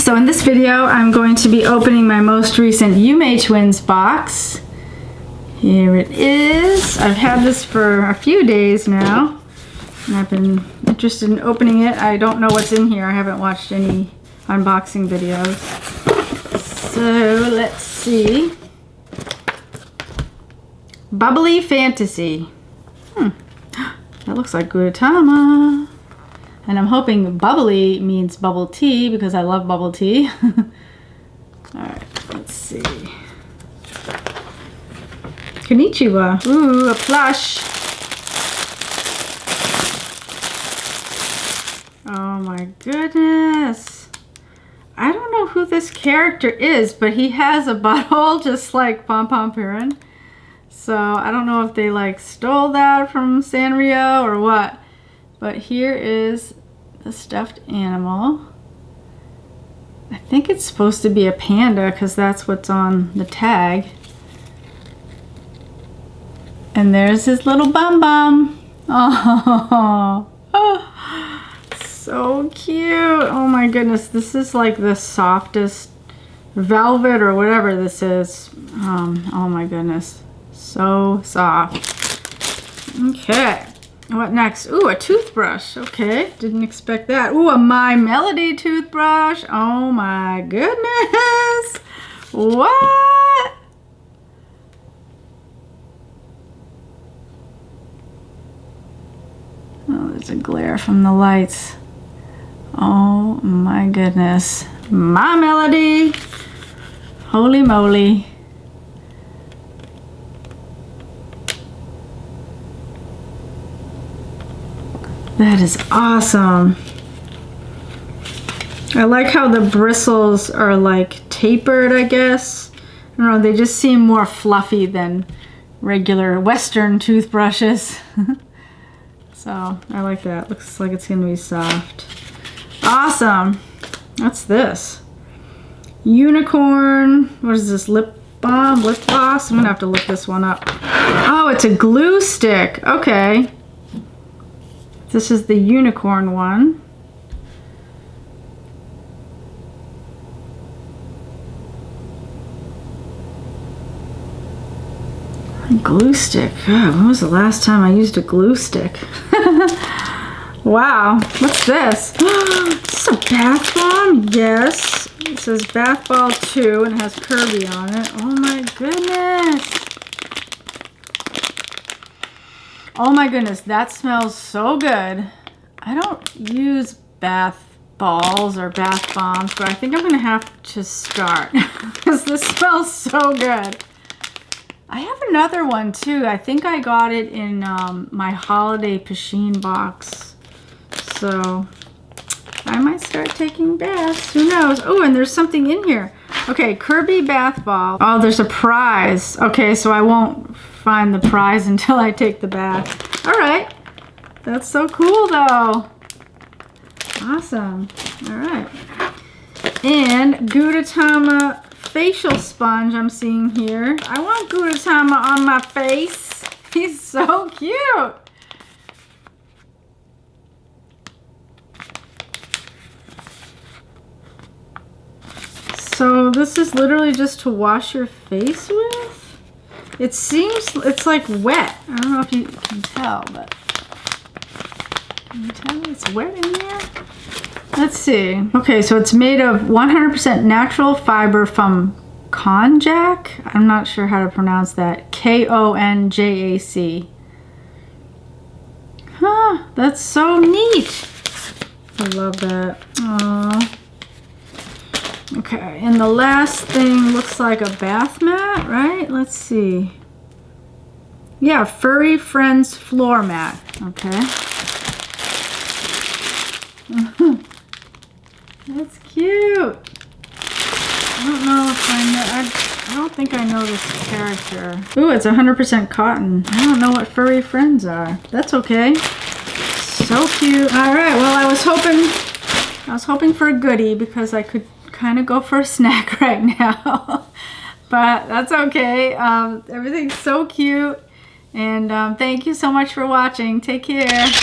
So in this video, I'm going to be opening my most recent Yume Twins box. Here it is. I've had this for a few days now, and I've been interested in opening it. I don't know what's in here. I haven't watched any unboxing videos. So let's see. Bubbly Fantasy. That looks like Gudetama. And I'm hoping bubbly means bubble tea because I love bubble tea. Alright, let's see. Konnichiwa. Ooh, a plush. Oh my goodness. I don't know who this character is, but he has a butthole just like Pom Pom Purin. So I don't know if they like stole that from Sanrio or what. But here is the stuffed animal. I think it's supposed to be a panda because that's what's on the tag. And there's his little bum bum. Oh, so cute. Oh my goodness, this is like the softest velvet or whatever this is. Oh my goodness, so soft. Okay. What next? Ooh, a toothbrush. Okay, didn't expect that. Ooh, a My Melody toothbrush. Oh my goodness. What? Oh, there's a glare from the lights. Oh my goodness. My Melody. Holy moly. That is awesome. I like how the bristles are like tapered, I guess. I don't know, they just seem more fluffy than regular Western toothbrushes. So I like that. Looks like it's gonna be soft. Awesome. What's this? Unicorn. What is this? Lip balm? Lip gloss? I'm gonna have to look this one up. Oh, it's a glue stick. Okay. This is the unicorn one. A glue stick. God, when was the last time I used a glue stick? Wow, what's this? Is this a bath bomb? Yes. It says Bath Ball 2 and it has Kirby on it. Oh my goodness. Oh my goodness, that smells so good. I don't use bath balls or bath bombs, but I think I'm gonna have to start because this smells so good. I have another one too. I think I got it in my holiday Pasheen box. So I might start taking baths, who knows? Oh, and there's something in here. Okay, Kirby bath ball. Oh, there's a prize. Okay, so I won't find the prize until I take the bath. All right, that's so cool though. Awesome. All right, and Gudetama facial sponge I'm seeing here. I want Gudetama on my face. He's so cute. So this is literally just to wash your face with? It seems, it's like wet. I don't know if you can tell, but can you tell it's wet in here? Let's see. Okay, so it's made of 100% natural fiber from konjac. I'm not sure how to pronounce that. Konjac. Huh, that's so neat. I love that. Aww. Okay, and the last thing looks like a bath mat, right? Let's see. Yeah, Furry Friends floor mat. Okay. That's cute. I don't know if I know. I don't think I know this character. Ooh, it's 100% cotton. I don't know what furry friends are. That's okay. So cute. All right. Well, I was hoping for a goodie because I could kind of go for a snack right now. But that's okay. Everything's so cute. And thank you so much for watching. Take care.